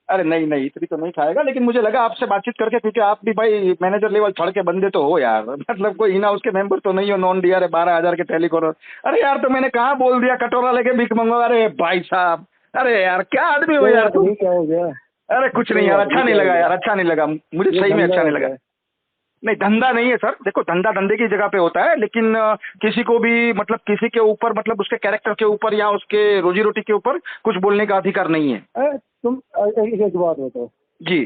Speaker 3: अरे नहीं इतनी तो नहीं खाएगा, लेकिन मुझे लगा आपसे बातचीत करके, क्योंकि आप भी भाई मैनेजर लेवल छड़ के बंदे तो हो यार, मतलब कोई इन हाउस के मेंबर तो नहीं हो, नॉन डीआर है, 12,000 के टेलीकॉलर। अरे यार तो मैंने कहाँ बोल दिया कटोरा लेके भीख मंगो? अरे भाई साहब, अरे यार क्या आदमी हो यार तुम।
Speaker 2: क्या हो गया?
Speaker 3: अरे कुछ नहीं यार, अच्छा नहीं लगा यार, अच्छा नहीं लगा मुझे, सही में अच्छा नहीं लगा। नहीं धंधा नहीं है सर, देखो धंधा धंधे की जगह पे होता है, लेकिन किसी को भी मतलब किसी के ऊपर, मतलब उसके कैरेक्टर के ऊपर या उसके रोजी रोटी के ऊपर कुछ बोलने का अधिकार नहीं है।
Speaker 2: तुम एक बात बताओ
Speaker 3: जी,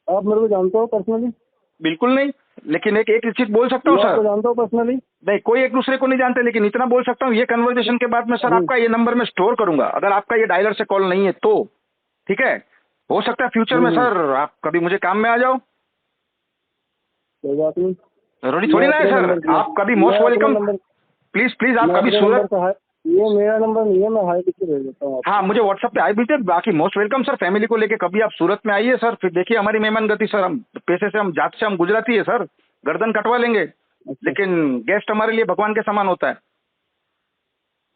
Speaker 2: आप मेरे को जानते हो पर्सनली?
Speaker 3: बिल्कुल नहीं, लेकिन एक चीज बोल सकता हूँ सर।
Speaker 2: जानता हूँ पर्सनली?
Speaker 3: नहीं, कोई एक दूसरे को नहीं जानते, लेकिन इतना बोल सकता हूँ, ये कन्वर्सेशन के बाद में सर आपका ये नंबर मैं स्टोर करूंगा, अगर आपका ये डायलर से कॉल नहीं है तो, ठीक है। हो सकता है फ्यूचर में सर आप कभी मुझे काम में आ जाओ,
Speaker 2: कोई बात नहीं,
Speaker 3: जरूरी थोड़ी ना है सर। आप कभी मोस्ट वेलकम, प्लीज आप कभी सूरत,
Speaker 2: ये मेरा नंबर नहीं है, मैं हाई लिख के भेज देता हूँ।
Speaker 3: हाँ मुझे व्हाट्सएप पे आई भी थे, बाकी मोस्ट वेलकम सर। फैमिली को लेके कभी आप सूरत में आइए सर, फिर देखिए हमारी मेहमान गति सर, हम पैसे से, हम जात से, हम गुजराती है सर, गर्दन कटवा लेंगे, लेकिन गेस्ट हमारे लिए भगवान के समान होता है।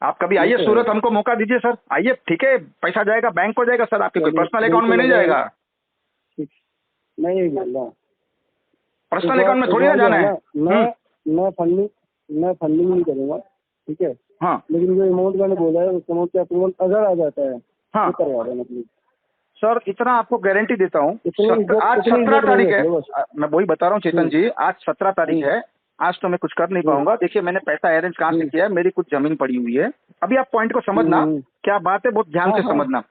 Speaker 3: आप कभी आइए सूरत, हमको मौका दीजिए सर, आइए, ठीक है। पैसा जाएगा बैंक को जाएगा सर, आपके कोई पर्सनल अकाउंट में नहीं जाएगा।
Speaker 2: नहीं बोल रहा,
Speaker 3: पर्सनल अकाउंट में थोड़ी ना जाना है।
Speaker 2: मैं फंडिंग नहीं करूँगा, ठीक है।
Speaker 3: हाँ
Speaker 2: लेकिन जो अमाउंट मैंने बोला है उस अमाउंट का अप्रूवल अगर आ जाता है
Speaker 3: हाँ
Speaker 2: तो करवा देना प्लीज
Speaker 3: सर, इतना आपको गारंटी देता हूँ। आज 17 तारीख है, मैं वही बता रहा हूँ चेतन जी, आज 17 तारीख है, आज तो मैं कुछ कर नहीं पाऊंगा। देखिए मैंने पैसा अरेंज कहाँ से किया है, मेरी कुछ जमीन पड़ी हुई है। अभी आप पॉइंट को समझना, क्या बात है, बहुत ध्यान से समझना।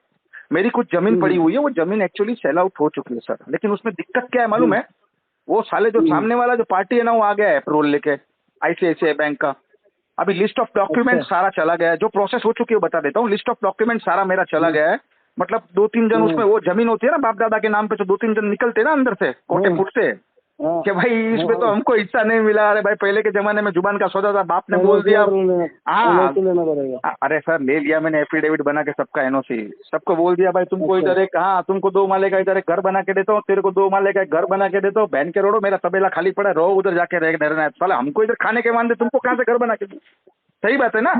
Speaker 3: मेरी कुछ जमीन पड़ी हुई है, वो जमीन एक्चुअली सेल आउट हो चुकी है सर, लेकिन उसमें दिक्कत क्या है मालूम है? वो साले जो सामने वाला जो पार्टी है ना, वो आ गया है अप्रूवल लेके ICICI बैंक का। अभी लिस्ट ऑफ डॉक्यूमेंट सारा चला गया है, जो प्रोसेस हो चुकी है बता देता हूँ। लिस्ट ऑफ डॉक्यूमेंट सारा मेरा चला गया है, मतलब 2-3 जन उसमें, वो जमीन होती है ना बाप दादा के नाम पे, तो 2-3 जन निकलते हैं ना अंदर से कोटे फुट से, कि भाई इसमें तो हमको हिस्सा नहीं मिला। अरे भाई पहले के जमाने में जुबान का सौदा था, बाप ने बोल दिया। हाँ अरे सर ले लिया मैंने, एफिडेविट बना के सबका NOC, सबको बोल दिया भाई तुमको इधर एक, हाँ तुमको 2 माले का इधर एक घर बना के देता हूँ, तेरे को 2 माले का एक घर बना के देता हूँ, बहन के रोडो मेरा तबेला खाली पड़ा है, रहो उधर जाके रहना है। साला हमको इधर खाने के मानते, तुमको कहाँ से घर बना के दे? सही बात है ना?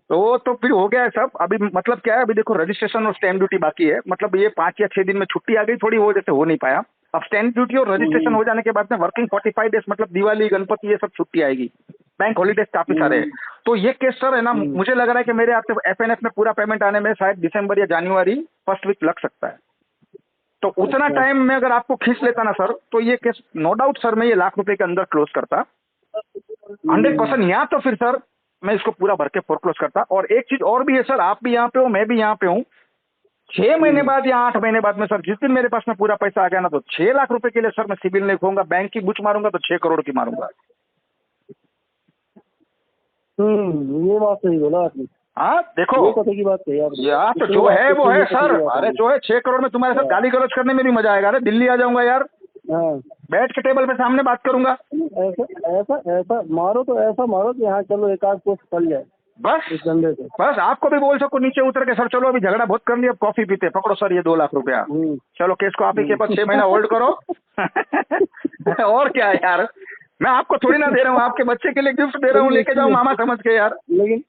Speaker 3: तो फिर हो गया है सब। अभी मतलब क्या है, अभी देखो रजिस्ट्रेशन और स्टैम्प ड्यूटी बाकी है, मतलब ये 5 या 6 दिन में छुट्टी आ गई थोड़ी, वो जैसे हो नहीं पाया। अब स्टैम्प ड्यूटी और रजिस्ट्रेशन हो जाने के बाद में वर्किंग 45 डेज, मतलब दिवाली गणपति ये सब छुट्टी आएगी, बैंक हॉलीडेज काफी सारे हैं। तो ये केस सर है ना, मुझे लग रहा है कि मेरे आपसे FNF में पूरा पेमेंट आने में शायद दिसंबर या जनवरी फर्स्ट वीक लग सकता है। तो उतना टाइम में अगर आपको खींच लेता ना सर, तो ये केस नो डाउट सर मैं ये लाख रुपए के अंदर क्लोज करता 100%। या तो फिर सर मैं इसको पूरा भर के फोरक्लोज करता। और एक चीज और भी है सर, आप भी यहाँ पे हो, मैं भी यहाँ पे हूँ, 6 महीने बाद या 8 महीने बाद में सर, जिस दिन मेरे पास में पूरा पैसा आ गया ना, तो 6 लाख रुपए के लिए सर मैं सिविल नहीं खोऊंगा, बैंक की बुच मारूंगा तो 6 करोड़ की मारूंगा।
Speaker 2: ये बात सही बोला आपने।
Speaker 3: हाँ देखो,
Speaker 2: ये पते की बात सही है आपने।
Speaker 3: यार तो जो है वो है सर। अरे जो है 6 करोड़ में तुम्हारे साथ गाली गलौज करने में भी मजा आएगा। अरे दिल्ली आ जाऊंगा यार, बैठ के टेबल पे सामने बात करूंगा।
Speaker 2: ऐसा ऐसा ऐसा मारो तो ऐसा मारो कि हाँ चलो एक आध पोस्ट चल जाए
Speaker 3: बस
Speaker 2: इस धंधे से।
Speaker 3: बस आपको भी बोल सको नीचे उतर के, सर चलो अभी झगड़ा बहुत कर लिया, अब कॉफी पीते, पकड़ो सर ये 2 लाख रुपया, चलो केस को आप ही के पास 6 महीना होल्ड करो। और क्या है यार, मैं आपको थोड़ी ना दे रहा हूँ, आपके बच्चे के लिए गिफ्ट दे रहा हूँ, लेके जाऊँ मामा समझ के यार।
Speaker 2: लेकिन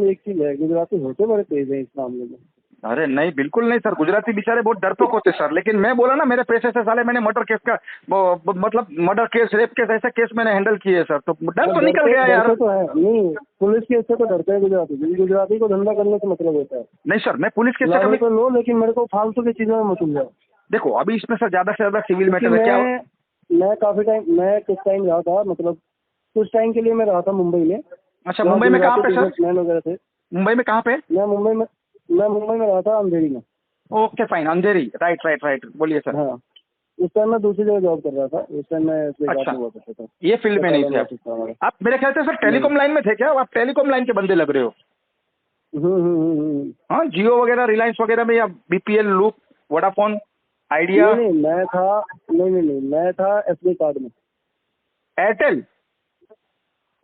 Speaker 2: एक चीज है, गुजराती होते बड़े तेज है इस मामले में।
Speaker 3: अरे नहीं, बिल्कुल नहीं सर, गुजराती बेचारे बहुत डरपोक होते सर। लेकिन मैं बोला ना, मेरे पैसे से साले मैंने मर्डर केस का मतलब मर्डर केस, रेप केस, ऐसे केस मैंने हैंडल किए सर, तो डर तो निकल गया यार।
Speaker 2: तो है नहीं, पुलिस केस से तो डरते हैं गुजराती। गुजराती को धंधा करने से मतलब होता है।
Speaker 3: नहीं सर, मैं पुलिस केस से कभी
Speaker 2: लो, लेकिन मेरे को फालतू की चीजों में मत उलझाओ।
Speaker 3: देखो अभी इसमें सर ज्यादा से ज्यादा सिविल मैटर है। क्या
Speaker 2: मैं काफी टाइम, मैं कुछ टाइम रहा था, मतलब कुछ टाइम के लिए मैं रहा था मुंबई में।
Speaker 3: अच्छा, मुंबई में कहाँ पे सर?
Speaker 2: वगैरह थे।
Speaker 3: मुंबई में कहाँ पे?
Speaker 2: मैं मुंबई में रहा था, अंधेरी में।
Speaker 3: ओके फाइन, अंधेरी, राइट, बोलिए सर।
Speaker 2: हाँ, उस टाइम मैं दूसरी जगह जॉब कर रहा था, उस टाइम मैं
Speaker 3: अच्छा,
Speaker 2: हुआ करता था।
Speaker 3: ये फील्ड में नहीं थे आप? मेरे ख्याल से सर टेलीकॉम लाइन में थे क्या आप? टेलीकॉम लाइन के बंदे लग रहे हो। हाँ, जियो वगैरह, रिलायंस वगैरह में, या बीपीएल, लूप, वोडाफोन, आइडिया?
Speaker 2: नहीं, मैं था एसबीआई कार्ड में।
Speaker 3: एयरटेल?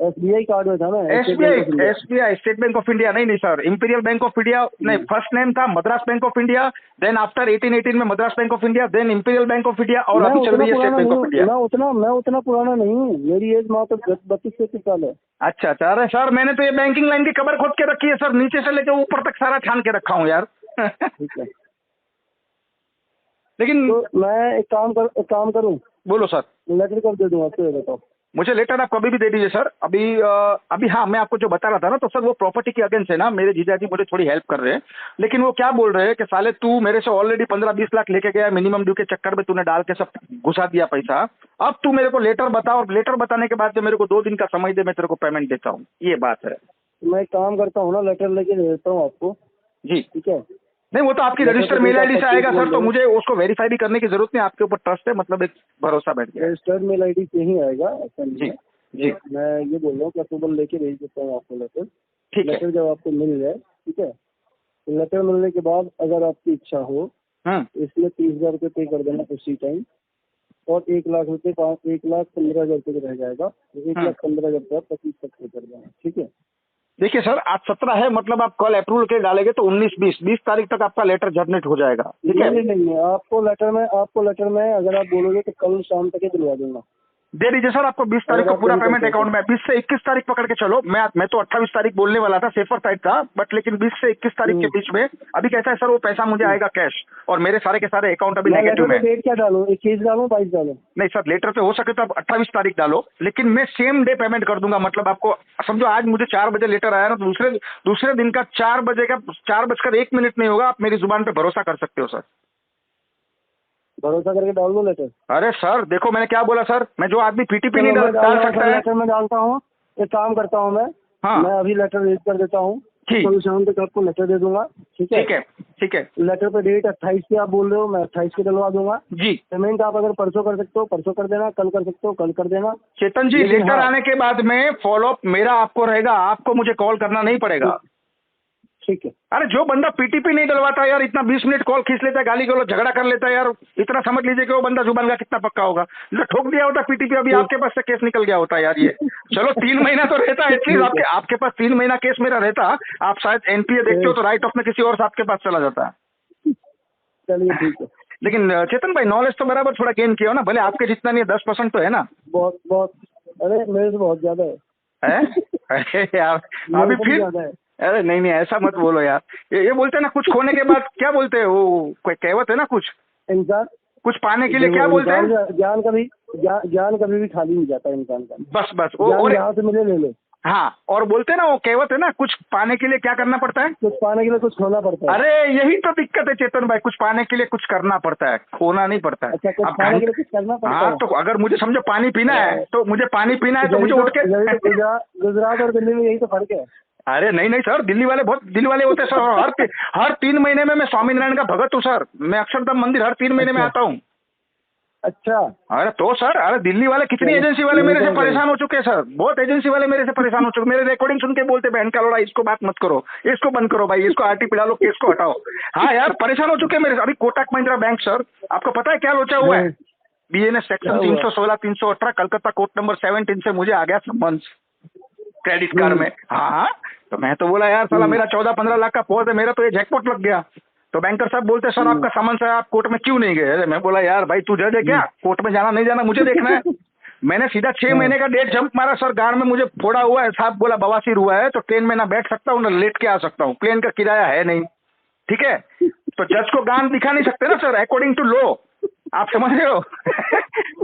Speaker 2: एसबीआई कार्ड में था ना।
Speaker 3: SBI, State Bank of India? नहीं sir, Imperial Bank of India नहीं, फर्स्ट नेम था Madras Bank of India, then after 1818 में Madras Bank of India, then Imperial Bank of India, और अभी चल रही है स्टेट बैंक ऑफ इंडिया।
Speaker 2: मैं उतना पुराना नहीं हूँ, मेरी एज मात्र 32-33 साल है।
Speaker 3: अच्छा, अरे सर मैंने तो ये बैंकिंग लाइन की कबर खोद के रखी है सर, नीचे से लेकर ऊपर तक सारा छान के रखा हूँ यार।
Speaker 2: ठीक है,
Speaker 3: लेकिन
Speaker 2: तो मैं एक काम करूँ?
Speaker 3: बोलो सर।
Speaker 2: लेटर कब दे दूँ आपको, ये बताओ।
Speaker 3: मुझे लेटर आप कभी भी दे दीजिए सर। अभी हाँ, मैं आपको जो बता रहा था ना, तो सर वो प्रॉपर्टी के अगेंस्ट है ना, मेरे जीजाजी मुझे थोड़ी हेल्प कर रहे हैं। लेकिन वो क्या बोल रहे हैं कि साले तू मेरे से ऑलरेडी 15-20 लाख लेके गया, मिनिमम ड्यू के चक्कर में तूने डाल के सब घुसा दिया पैसा, अब तू मेरे को लेटर बता, और लेटर बताने के बाद मेरे को 2 दिन का समय दे, मैं तेरे को पेमेंट देता हूँ, ये बात है।
Speaker 2: मैं एक काम करता हूँ ना, लेटर लेके दे देता हूँ आपको। जी ठीक है।
Speaker 3: नहीं, वो तो आपकी रजिस्टर्ड मेल आईडी से आएगा सर, तो मुझे उसको वेरीफाई भी करने की जरूरत नहीं, आपके ऊपर ट्रस्ट है, मतलब एक भरोसा बैठ गया।
Speaker 2: रजिस्टर्ड मेल आईडी से ही आएगा।
Speaker 3: जी,
Speaker 2: मैं ये बोल रहा हूँ कि अप्रूवल लेके भेज देता हूँ आपको लेटर।
Speaker 3: ठीक है।
Speaker 2: लेटर जब आपको मिल जाए, ठीक है, तो लेटर मिलने के बाद अगर आपकी इच्छा हो, इसमें 30,000 रुपये पे कर देना उसी टाइम, और 1 लाख रुपये 1,15,000 रुपये रह जाएगा, 1,15,000 रुपये 25 तक पे कर देना, ठीक है।
Speaker 3: देखिए सर, आज 17 है, मतलब आप कल अप्रूवल के डालेंगे तो 19-20 तारीख तक आपका लेटर जनरेट हो जाएगा, ठीक है।
Speaker 2: नहीं, आपको लेटर में अगर आप बोलोगे तो कल शाम तक ही दिलवा दूंगा।
Speaker 3: दे दीजिए सर, आपको 20 तारीख को पूरा पेमेंट अकाउंट में। 20 से 21 तारीख पकड़ के चलो, मैं तो 28 तारीख बोलने वाला था, सेफर साइड था, बट लेकिन 20 से 21 तारीख के बीच में अभी कैसा है सर, वो पैसा मुझे आएगा कैश, और मेरे सारे के सारे अकाउंट अभी नेगेटिव में।
Speaker 2: डेट क्या डालूं, 21 डालूं, 22 डालूं?
Speaker 3: नहीं सर, लेटर पे हो सके तो आप 28 तारीख डालो, लेकिन मैं सेम डे पेमेंट कर दूंगा। मतलब आपको समझो, आज मुझे 4 बजे लेटर आया ना, तो दूसरे दिन का 4 बजे का 4:01 नहीं होगा, आप मेरी जुबान पे भरोसा कर सकते हो सर।
Speaker 2: भरोसा करके डाल दो लेटर।
Speaker 3: अरे सर देखो, मैंने क्या बोला सर, मैं जो आदमी पीटीपी नहीं डाल सकता है,
Speaker 2: लेटर में डालता हूँ। एक काम करता हूँ मैं अभी लेटर रेज कर देता हूँ, कल शाम तक आपको लेटर दे दूंगा, ठीक है।
Speaker 3: ठीक है।
Speaker 2: लेटर पे डेट 28 की आप बोल रहे हो, मैं 28 की डलवा दूंगा
Speaker 3: जी।
Speaker 2: पेमेंट आप अगर परसों कर सकते हो परसों कर देना, कल कर सकते हो कल कर देना।
Speaker 3: चेतन जी, लेटर आने के बाद में फॉलोअप मेरा आपको रहेगा, आपको मुझे कॉल करना नहीं पड़ेगा,
Speaker 2: ठीक है।
Speaker 3: अरे जो बंदा पीटीपी नहीं डलवाता यार, इतना 20 मिनट कॉल खींच लेता है, गाली गलौज झगड़ा कर लेता है यार, इतना समझ लीजिए कि वो बंदा जुबान का कितना पक्का होगा। ठोक दिया होता पीटीपी, अभी आपके पास से केस निकल गया होता यार। ये चलो 3 महीना तो रहता है एटलीस्ट, आपके पास 3 महीना केस मेरा रहता, आप शायद एनपीए देखते हो तो राइट ऑफ में किसी और आपके पास चला जाता है।
Speaker 2: चलिए ठीक है।
Speaker 3: लेकिन चेतन भाई, नॉलेज तो बराबर थोड़ा गेन किया हो ना, भले आपके जितना नहीं है, 10% तो है ना।
Speaker 2: बहुत अरे मेरे से बहुत ज्यादा है।
Speaker 3: अरे यार अभी फिर, अरे नहीं ऐसा मत बोलो यार। ये बोलते हैं ना, कुछ खोने के बाद क्या बोलते हैं, वो कोई कहावत है ना, कुछ
Speaker 2: इंसान
Speaker 3: कुछ पाने के लिए क्या बोलते हैं,
Speaker 2: ज्ञान कभी भी खाली नहीं जाता इंसान का।
Speaker 3: बस
Speaker 2: और यहाँ से मिले ले लो।
Speaker 3: हाँ, और बोलते हैं ना, वो कहावत है ना, कुछ पाने के लिए क्या करना पड़ता है?
Speaker 2: कुछ पाने के लिए कुछ खोना पड़ता है।
Speaker 3: अरे यही तो दिक्कत है चेतन भाई, कुछ पाने के लिए कुछ करना पड़ता है, खोना नहीं पड़ता है।
Speaker 2: अच्छा, कुछ पाने के लिए कुछ करना पड़ता है।
Speaker 3: हाँ, तो अगर मुझे समझो पानी पीना है तो मुझे पानी पीना है तो मुझे उठ के
Speaker 2: गुजरात और दिल्ली में यही तो फर्क है।
Speaker 3: अरे नहीं नहीं सर, दिल्ली वाले बहुत दिल वाले होते हैं सर। और हर 3 महीने में मैं स्वामीनारायण का भगत हूँ सर। मैं अक्षरधाम मंदिर हर 3 महीने में आता हूँ।
Speaker 2: अच्छा।
Speaker 3: अरे तो सर, अरे दिल्ली वाले कितनी एजेंसी वाले मेरे से परेशान हो चुके हैं सर, बहुत एजेंसी वाले मेरे से परेशान हो चुके। मेरे रिकॉर्डिंग सुन के बोलते बहन का लोड़ा, इसको बात मत करो, इसको बंद करो भाई, इसको आरटी पिला लो, केस को हटाओ। हाँ यार, परेशान हो चुके हैं मेरे से। अभी कोटक महिंद्रा बैंक सर, आपको पता है क्या लोचा हुआ है? BNS section 316 318 Calcutta court number 17 से मुझे आ गया समन्स क्रेडिट कार्ड में। हाँ, तो मैं तो बोला यार साला मेरा 14-15 लाख का पॉज है, मेरा तो ये जैकपॉट लग गया। तो बैंकर साहब बोलते सर आपका समन्स है, आप कोर्ट में क्यों नहीं गए? मैं बोला यार भाई तू जज है क्या? कोर्ट में जाना नहीं जाना मुझे देखना है। मैंने सीधा 6 महीने का डेट जंप मारा सर। गार्ड में मुझे फोड़ा हुआ है, साहब बोला बवासीर हुआ है तो ट्रेन में ना बैठ सकता हूँ ना लेट के आ सकता हूँ, प्लेन का किराया है नहीं, ठीक है। तो जज को गांड दिखा नहीं सकते ना सर, अकॉर्डिंग टू लॉ, आप समझ रहे हो?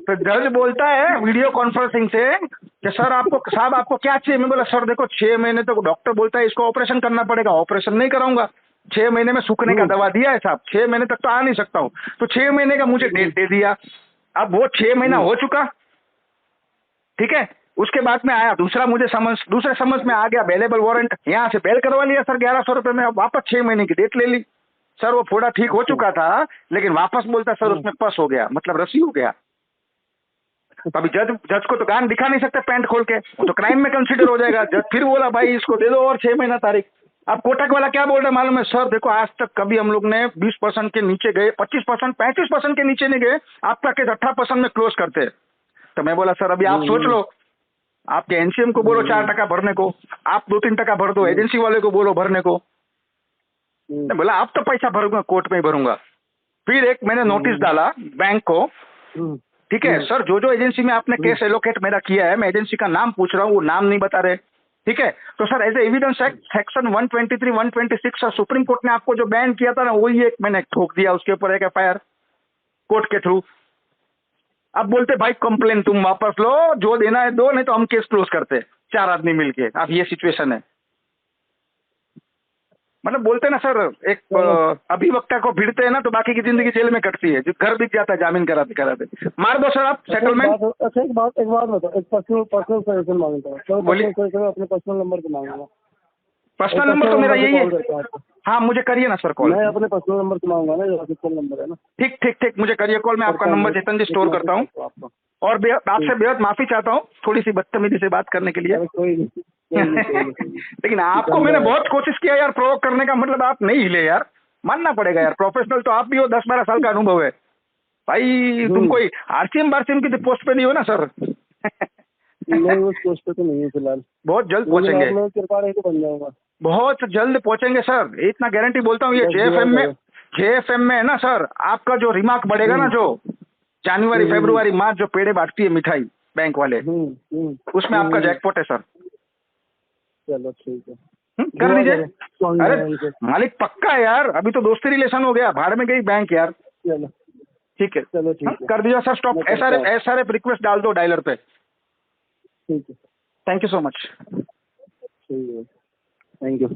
Speaker 3: तो जज बोलता है वीडियो कॉन्फ्रेंसिंग से कि सर आपको, साहब आपको क्या चाहिए? मैं बोला सर देखो 6 महीने तो डॉक्टर बोलता है इसको ऑपरेशन करना पड़ेगा, ऑपरेशन नहीं कराऊंगा। 6 महीने में सूखने का दवा दिया है साहब, 6 महीने तक तो आ नहीं सकता हूँ। तो 6 महीने का मुझे डेट दे दिया। अब वो 6 महीना हो चुका, ठीक है। उसके बाद में आया दूसरे समन्स में आ गया अवेलेबल वारंट, यहाँ से बेल करवा लिया सर 1100 रुपए में। अब वापस 6 महीने की डेट ले ली सर। वो फोड़ा ठीक हो चुका था लेकिन वापस बोलता सर उसमें पस हो गया, मतलब रसी हो गया। तो अभी जज को तो गान दिखा नहीं सकते पैंट खोल के, वो तो क्राइम में कंसीडर हो जाएगा। जज फिर बोला भाई इसको दे दो और 6 महीना तारीख। अब कोटक वाला क्या बोल रहा है मालूम है? सर देखो आज तक कभी हम लोग ने 20% के नीचे गए, 25%, 35% के नीचे नहीं गए, आपका केस 18% में क्लोज करते। तो मैं बोला सर अभी आप सोच लो, आपके एनसीएम को बोलो 4% भरने को, आप 2-3% भर दो, एजेंसी वाले को बोलो भरने को। बोला आप तो पैसा भरूंगा, कोर्ट में ही भरूंगा। फिर एक मैंने नोटिस डाला बैंक को, ठीक है सर, जो एजेंसी में आपने केस एलोकेट मेरा किया है, मैं एजेंसी का नाम पूछ रहा हूँ, वो नाम नहीं बता रहे, ठीक है। तो सर एज एविडेंस सेक्शन 123, 126 और सुप्रीम कोर्ट ने आपको जो बैन किया था ना, वही एक मैंने ठोक दिया, उसके ऊपर एक FIR कोर्ट के थ्रू। अब बोलते भाई कंप्लेन तुम वापस लो, जो देना है दो, नहीं तो हम केस क्लोज करते 4 आदमी मिलके। अब ये सिचुएशन है, मतलब बोलते ना सर, एक अभिवक्ता को भिड़ते हैं ना तो बाकी की जिंदगी जेल में कटती है, जो घर बिक जाता है जामीन कराते कराते। मार दो सर आप सेटलमेंट।
Speaker 2: अच्छा एक बात बताओ, एक पर्सनल सजेशन मांगता हूँ। बोलिए। अपने पर्सनल नंबर पे मांगूंगा।
Speaker 3: पर्सनल नंबर तो मेरा यही है। हाँ मुझे करिए ना सर कॉल।
Speaker 2: मैं अपने पर्सनल नंबर से मांगूंगा ना, जो ऑफिशियल नंबर है ना।
Speaker 3: ठीक मुझे करिए कॉल, मैं आपका नंबर चेतन जी स्टोर करता हूँ। और आपसे बेहद माफी चाहता हूँ थोड़ी सी बदतमीजी से बात करने के लिए।
Speaker 2: कोई नहीं।
Speaker 3: लेकिन आपको मैंने बहुत कोशिश किया यार प्रोवोक करने का, मतलब आप नहीं हिले यार, मानना पड़ेगा यार। प्रोफेशनल तो आप भी हो, 10-12 साल का अनुभव है भाई। तुम कोई आरसीएम की पोस्ट पे नहीं हो ना सर?
Speaker 2: नहीं उस पोस्ट पे तो नहीं है फिलहाल। बहुत
Speaker 3: जल्द पहुंचेंगे,
Speaker 2: कृपा रही तो बन जाऊंगा।
Speaker 3: बहुत जल्द पहुंचेंगे सर, इतना गारंटी बोलता हूँ। ये JFM में है ना सर, आपका जो रिमार्क बढ़ेगा ना, जो जनवरी फरवरी मार्च जो पेड़े बांटती है मिठाई बैंक वाले, उसमें आपका जैकपॉट है सर।
Speaker 2: चलो ठीक है,
Speaker 3: कर लीजिए। अरे मालिक पक्का है यार, अभी तो दोस्ती रिलेशन हो गया, भाड़ में गई बैंक यार।
Speaker 2: चलो
Speaker 3: ठीक है,
Speaker 2: चलो ठीक है,
Speaker 3: कर दीजिए सर स्टॉप। SRF रिक्वेस्ट डाल दो डायलर पे।
Speaker 2: ठीक है,
Speaker 3: थैंक यू सो मच।
Speaker 2: ठीक है, थैंक यू।